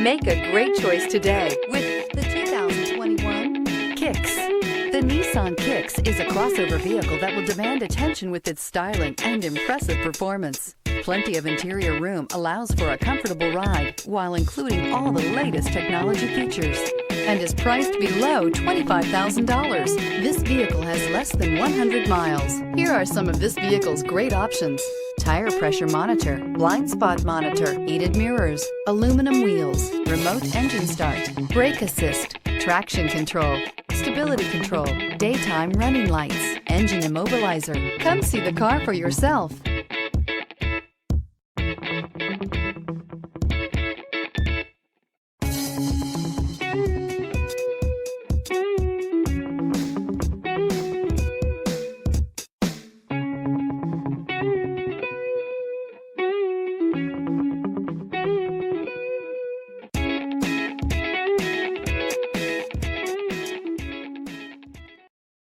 Make a great choice today with the 2021 Kicks. The Nissan Kicks is a crossover vehicle that will demand attention with its styling and impressive performance. Plenty of interior room allows for a comfortable ride while including all the latest technology features and is priced below $25,000. This vehicle has less than 100 miles. Here are some of this vehicle's great options: tire pressure monitor, blind spot monitor, heated mirrors, aluminum wheels, remote engine start, brake assist, traction control, stability control, daytime running lights, engine immobilizer. Come see the car for yourself.